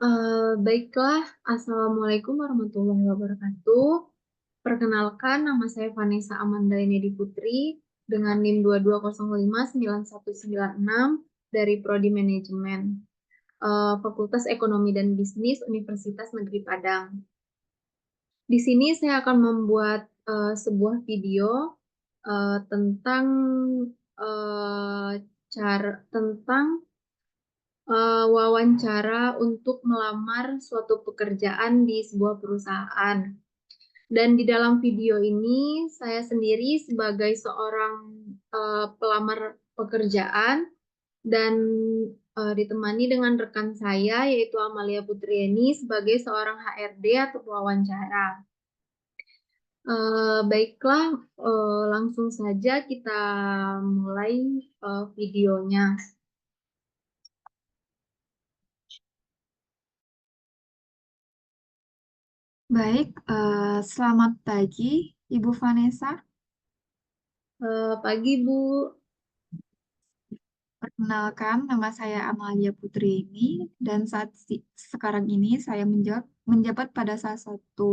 Baiklah, Assalamualaikum warahmatullahi wabarakatuh. Perkenalkan, nama saya Vanessa Amanda Enedi Putri dengan NIM 220599196 dari Prodi Manajemen, Fakultas Ekonomi dan Bisnis Universitas Negeri Padang. Di sini saya akan membuat sebuah video tentang eh, tentang wawancara untuk melamar suatu pekerjaan di sebuah perusahaan. Dan di dalam video ini, saya sendiri sebagai seorang pelamar pekerjaan dan ditemani dengan rekan saya, yaitu Amalia Putrieni, sebagai seorang HRD atau pewawancara. Baiklah, langsung saja kita mulai videonya. Baik, selamat pagi, Ibu Vanessa. Pagi, Bu. Perkenalkan, nama saya Amalia Putri ini, dan sekarang ini saya menjabat pada salah satu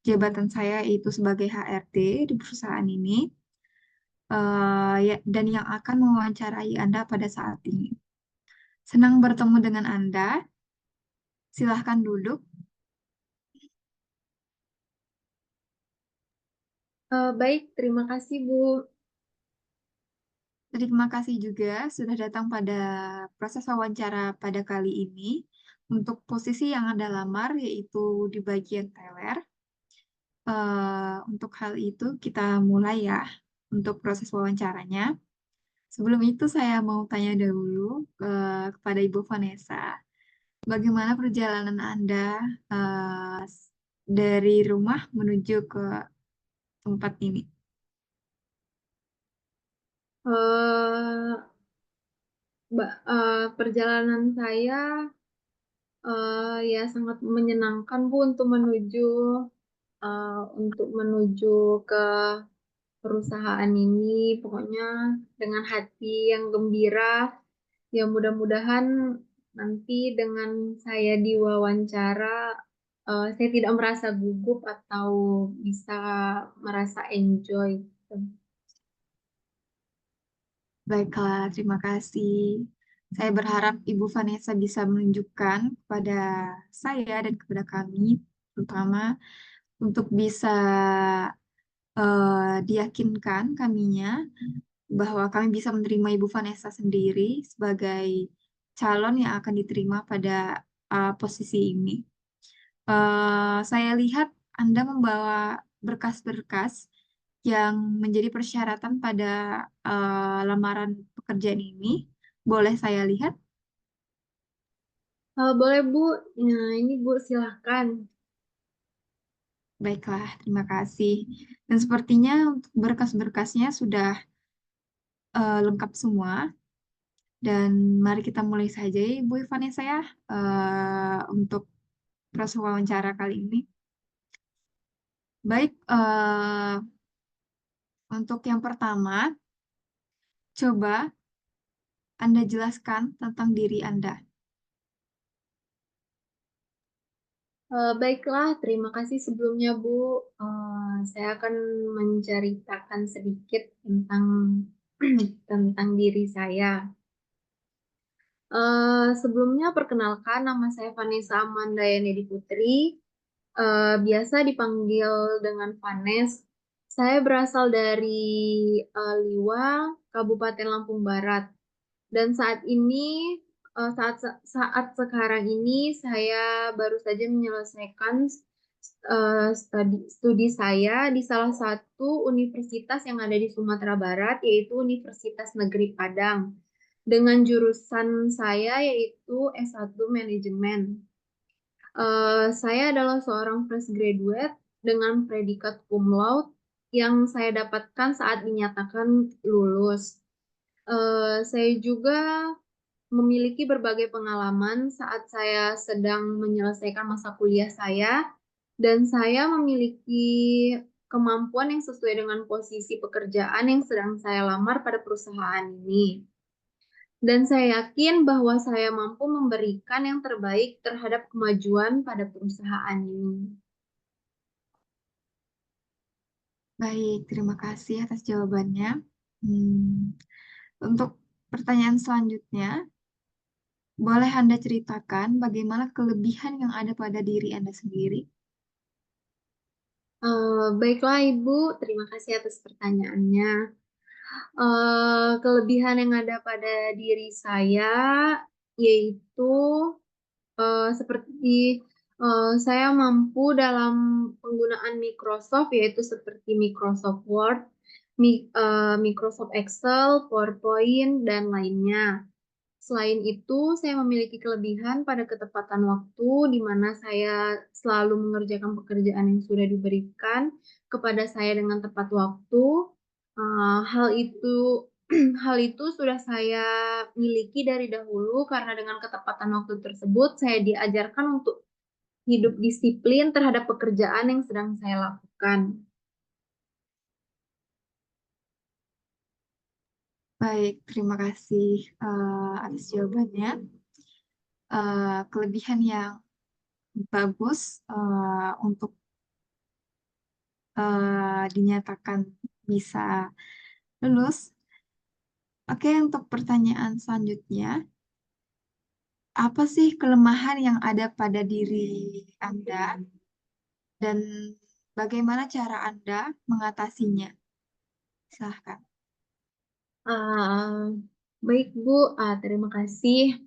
jabatan saya, yaitu sebagai HRD di perusahaan ini, dan yang akan mewawancarai Anda pada saat ini. Senang bertemu dengan Anda. Silahkan duduk. Baik, terima kasih, Bu. Terima kasih juga sudah datang pada proses wawancara pada kali ini untuk posisi yang Anda lamar, yaitu di bagian teller. Untuk hal itu kita mulai ya untuk proses wawancaranya. Sebelum itu saya mau tanya dahulu kepada Ibu Vanessa, bagaimana perjalanan Anda dari rumah menuju ke tempat ini? Eh, Perjalanan saya ya sangat menyenangkan, Bu, untuk menuju ke perusahaan ini. Pokoknya dengan hati yang gembira. Ya mudah-mudahan nanti dengan saya diwawancara, saya tidak merasa gugup atau bisa merasa enjoy. Baiklah, terima kasih. Saya berharap Ibu Vanessa bisa menunjukkan kepada saya dan kepada kami, terutama untuk bisa diyakinkan kaminya bahwa kami bisa menerima Ibu Vanessa sendiri sebagai calon yang akan diterima pada posisi ini. Saya lihat Anda membawa berkas-berkas yang menjadi persyaratan pada lamaran pekerjaan ini. Boleh saya lihat? Boleh, Bu. Nah, ini Bu, silahkan. Baiklah, terima kasih. Dan sepertinya untuk berkas-berkasnya sudah lengkap semua. Dan mari kita mulai saja, ya, Ibu Vanessa ya, untuk proses wawancara kali ini. Baik, untuk yang pertama, coba Anda jelaskan tentang diri Anda. Baiklah, terima kasih sebelumnya, Bu. Saya akan menceritakan sedikit tentang tentang diri saya. Sebelumnya perkenalkan, nama saya Vanessa Amanda Yanedi Putri. Biasa dipanggil dengan Vanes. Saya berasal dari Liwa, Kabupaten Lampung Barat. Dan saat sekarang ini saya baru saja menyelesaikan studi saya di salah satu universitas yang ada di Sumatera Barat, yaitu Universitas Negeri Padang, dengan jurusan saya yaitu S1 Manajemen. Saya adalah seorang fresh graduate dengan predikat cum laude yang saya dapatkan saat dinyatakan lulus. Saya juga memiliki berbagai pengalaman saat saya sedang menyelesaikan masa kuliah saya, dan saya memiliki kemampuan yang sesuai dengan posisi pekerjaan yang sedang saya lamar pada perusahaan ini. Dan saya yakin bahwa saya mampu memberikan yang terbaik terhadap kemajuan pada perusahaan ini. Baik, terima kasih atas jawabannya. Hmm, untuk pertanyaan selanjutnya, boleh Anda ceritakan bagaimana kelebihan yang ada pada diri Anda sendiri? Baiklah Ibu, terima kasih atas pertanyaannya. Kelebihan yang ada pada diri saya yaitu seperti saya mampu dalam penggunaan Microsoft, yaitu seperti Microsoft Word, Microsoft Excel, PowerPoint, dan lainnya. Selain itu, saya memiliki kelebihan pada ketepatan waktu, di mana saya selalu mengerjakan pekerjaan yang sudah diberikan kepada saya dengan tepat waktu. Hal itu hal itu sudah saya miliki dari dahulu karena dengan ketepatan waktu tersebut saya diajarkan untuk hidup disiplin terhadap pekerjaan yang sedang saya lakukan. Baik, terima kasih atas jawabannya. Kelebihan yang bagus untuk dinyatakan bisa lulus. Oke, untuk pertanyaan selanjutnya, apa sih kelemahan yang ada pada diri Anda dan bagaimana cara Anda mengatasinya? Silahkan. Ah, baik Bu, terima kasih.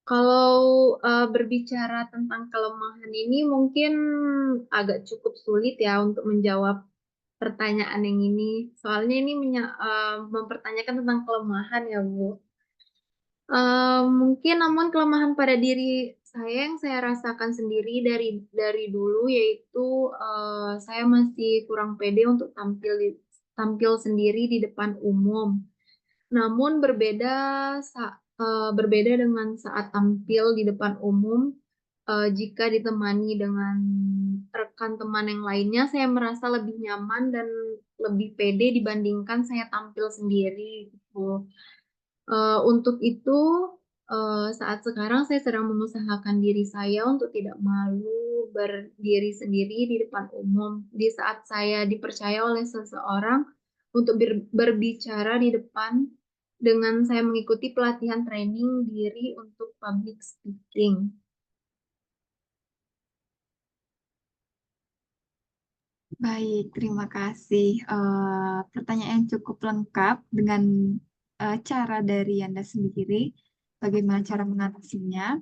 Kalau berbicara tentang kelemahan ini mungkin agak cukup sulit ya untuk menjawab pertanyaan yang ini. Soalnya ini mempertanyakan tentang kelemahan ya Bu. Mungkin namun kelemahan pada diri saya yang saya rasakan sendiri dari dulu yaitu saya masih kurang pede untuk tampil sendiri di depan umum. Namun berbeda dengan saat tampil di depan umum, jika ditemani dengan rekan teman yang lainnya, saya merasa lebih nyaman dan lebih pede dibandingkan saya tampil sendiri gitu. Untuk itu, saat sekarang saya sedang mengusahakan diri saya untuk tidak malu berdiri sendiri di depan umum. Di saat saya dipercaya oleh seseorang untuk berbicara di depan dengan saya mengikuti pelatihan training diri untuk public speaking. Baik, terima kasih. Pertanyaan yang cukup lengkap dengan cara dari Anda sendiri, bagaimana cara mengatasinya.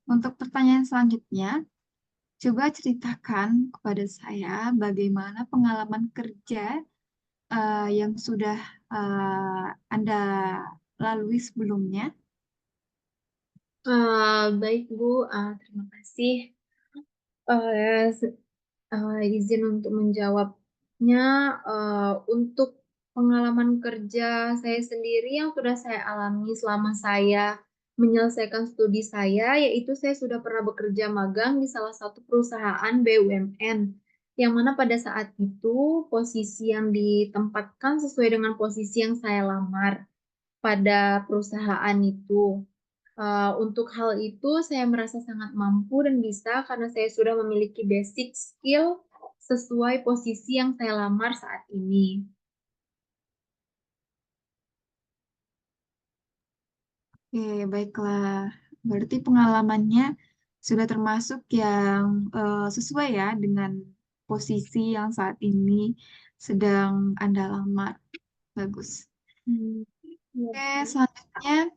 Untuk pertanyaan selanjutnya, coba ceritakan kepada saya bagaimana pengalaman kerja yang sudah Anda lalui sebelumnya. Baik Bu, terima kasih. Eh, Izin untuk menjawabnya, untuk pengalaman kerja saya sendiri yang sudah saya alami selama saya menyelesaikan studi saya, yaitu saya sudah pernah bekerja magang di salah satu perusahaan BUMN, yang mana pada saat itu posisi yang ditempatkan sesuai dengan posisi yang saya lamar pada perusahaan itu. Untuk hal itu, saya merasa sangat mampu dan bisa karena saya sudah memiliki basic skill sesuai posisi yang saya lamar saat ini. Oke, baiklah. Berarti pengalamannya sudah termasuk yang sesuai ya dengan posisi yang saat ini sedang Anda lamar. Bagus. Hmm, ya, Oke, Bu. selanjutnya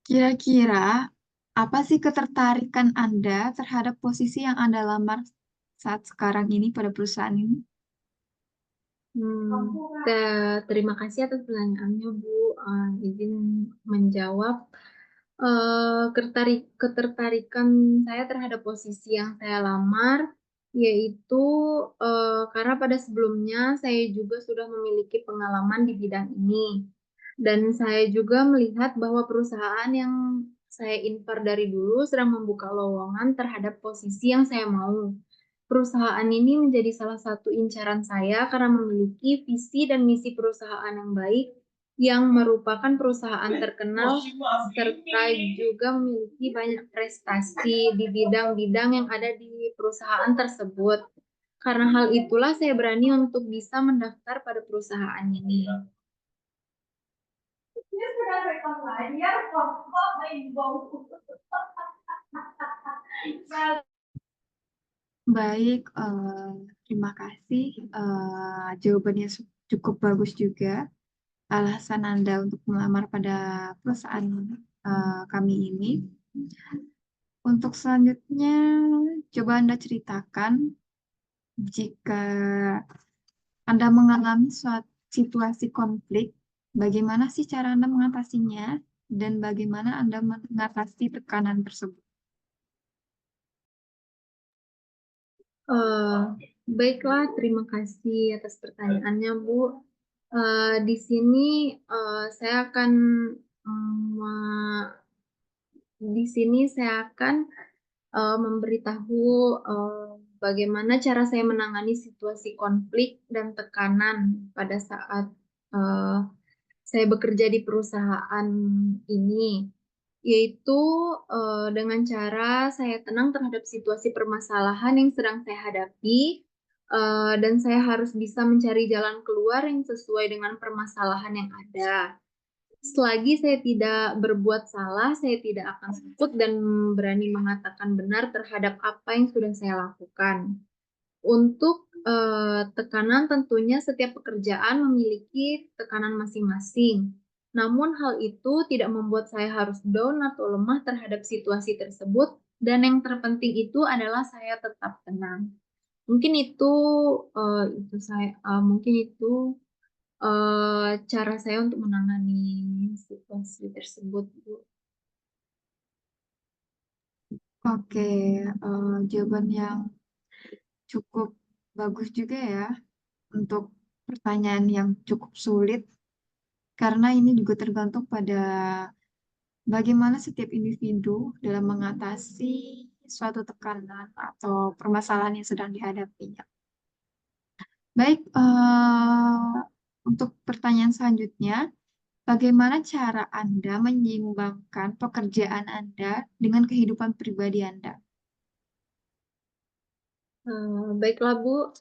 kira-kira apa sih ketertarikan Anda terhadap posisi yang Anda lamar saat sekarang ini pada perusahaan ini? Terima kasih atas pertanyaannya, Bu. Izin menjawab. Ketertarikan saya terhadap posisi yang saya lamar, yaitu karena pada sebelumnya saya juga sudah memiliki pengalaman di bidang ini. Dan saya juga melihat bahwa perusahaan yang saya incar dari dulu sedang membuka lowongan terhadap posisi yang saya mau. Perusahaan ini menjadi salah satu incaran saya karena memiliki visi dan misi perusahaan yang baik yang merupakan perusahaan terkenal serta juga memiliki banyak prestasi di bidang-bidang yang ada di perusahaan tersebut. Karena hal itulah saya berani untuk bisa mendaftar pada perusahaan ini. Baik, terima kasih. Jawabannya cukup bagus juga. Alasan Anda untuk melamar pada perusahaan kami ini. Untuk selanjutnya, coba Anda ceritakan jika Anda mengalami suatu situasi konflik, bagaimana sih cara Anda mengatasinya dan bagaimana Anda mengatasi tekanan tersebut? Eh, Baiklah, terima kasih atas pertanyaannya, Bu. Di sini saya akan mm, di sini saya akan memberitahu bagaimana cara saya menangani situasi konflik dan tekanan pada saat eh, saya bekerja di perusahaan ini, yaitu dengan cara saya tenang terhadap situasi permasalahan yang sedang saya hadapi, dan saya harus bisa mencari jalan keluar yang sesuai dengan permasalahan yang ada. Selagi saya tidak berbuat salah, saya tidak akan takut dan berani mengatakan benar terhadap apa yang sudah saya lakukan. Untuk tekanan, tentunya setiap pekerjaan memiliki tekanan masing-masing. Namun hal itu tidak membuat saya harus down atau lemah terhadap situasi tersebut, dan yang terpenting itu adalah saya tetap tenang. Mungkin mungkin itu cara saya untuk menangani situasi tersebut, Bu. Oke, jawaban yang cukup bagus juga ya untuk pertanyaan yang cukup sulit, karena ini juga tergantung pada bagaimana setiap individu dalam mengatasi suatu tekanan atau permasalahan yang sedang dihadapinya. Baik, untuk pertanyaan selanjutnya, bagaimana cara Anda menyeimbangkan pekerjaan Anda dengan kehidupan pribadi Anda? Baiklah, Bu.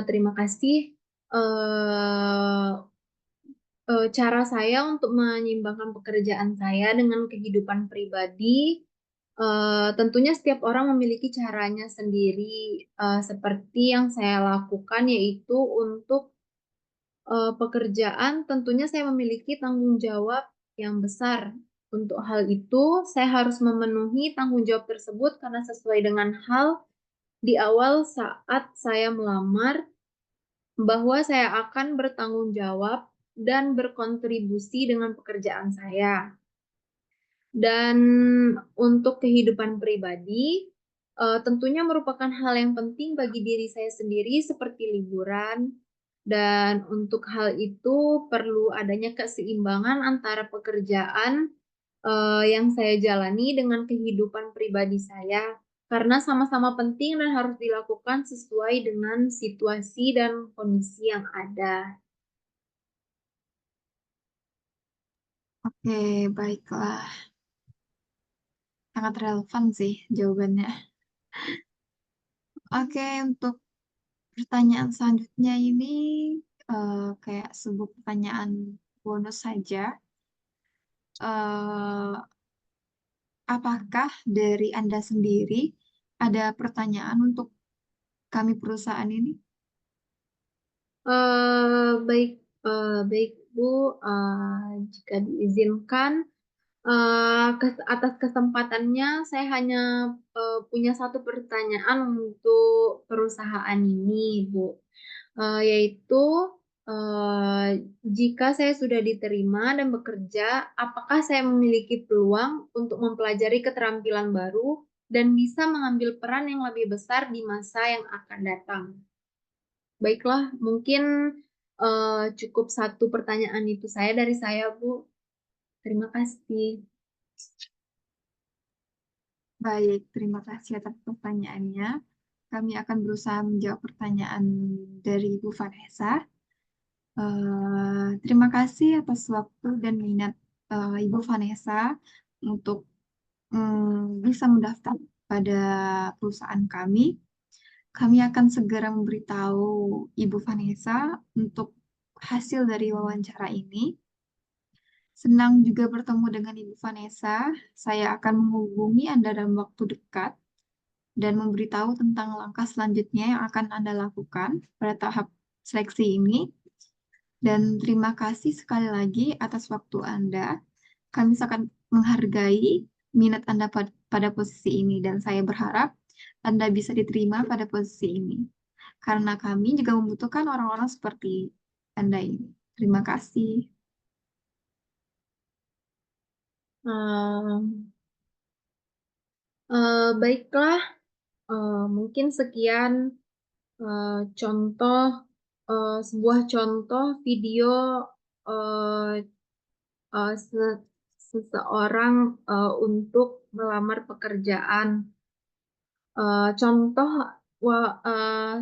Terima kasih. Eh, Cara saya untuk menyeimbangkan pekerjaan saya dengan kehidupan pribadi, tentunya setiap orang memiliki caranya sendiri. Seperti yang saya lakukan, yaitu untuk pekerjaan, tentunya saya memiliki tanggung jawab yang besar. Untuk hal itu, saya harus memenuhi tanggung jawab tersebut karena sesuai dengan hal di awal saat saya melamar, bahwa saya akan bertanggung jawab dan berkontribusi dengan pekerjaan saya. Dan untuk kehidupan pribadi, tentunya merupakan hal yang penting bagi diri saya sendiri seperti liburan. Dan untuk hal itu perlu adanya keseimbangan antara pekerjaan yang saya jalani dengan kehidupan pribadi saya. Karena sama-sama penting dan harus dilakukan sesuai dengan situasi dan kondisi yang ada. Oke, baiklah. Sangat relevan sih jawabannya. Oke, untuk pertanyaan selanjutnya ini kayak sebuah pertanyaan bonus saja. Eh, apakah dari Anda sendiri ada pertanyaan untuk kami perusahaan ini? Baik, baik Bu, jika diizinkan, atas kesempatannya, saya hanya punya satu pertanyaan untuk perusahaan ini, Bu. Yaitu jika saya sudah diterima dan bekerja, apakah saya memiliki peluang untuk mempelajari keterampilan baru dan bisa mengambil peran yang lebih besar di masa yang akan datang? Baiklah, mungkin cukup satu pertanyaan itu saya dari saya, Bu. Terima kasih. Baik, terima kasih atas pertanyaannya. Kami akan berusaha menjawab pertanyaan dari Bu Vanessa. Terima kasih atas waktu dan minat Ibu Vanessa untuk bisa mendaftar pada perusahaan kami. Kami akan segera memberitahu Ibu Vanessa untuk hasil dari wawancara ini. Senang juga bertemu dengan Ibu Vanessa. Saya akan menghubungi Anda dalam waktu dekat dan memberitahu tentang langkah selanjutnya yang akan Anda lakukan pada tahap seleksi ini. Dan terima kasih sekali lagi atas waktu Anda. Kami sangat menghargai minat Anda pada posisi ini dan saya berharap Anda bisa diterima pada posisi ini. Karena kami juga membutuhkan orang-orang seperti Anda ini. Terima kasih. Ehm, Baiklah, mungkin sekian contoh sebuah contoh video eh, seseorang untuk melamar pekerjaan. Contoh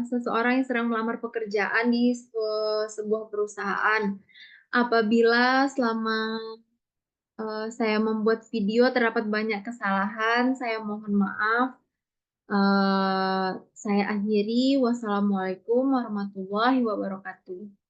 seseorang yang sedang melamar pekerjaan di sebuah perusahaan. Apabila selama saya membuat video terdapat banyak kesalahan, saya mohon maaf. Saya akhiri. Wassalamualaikum warahmatullahi wabarakatuh.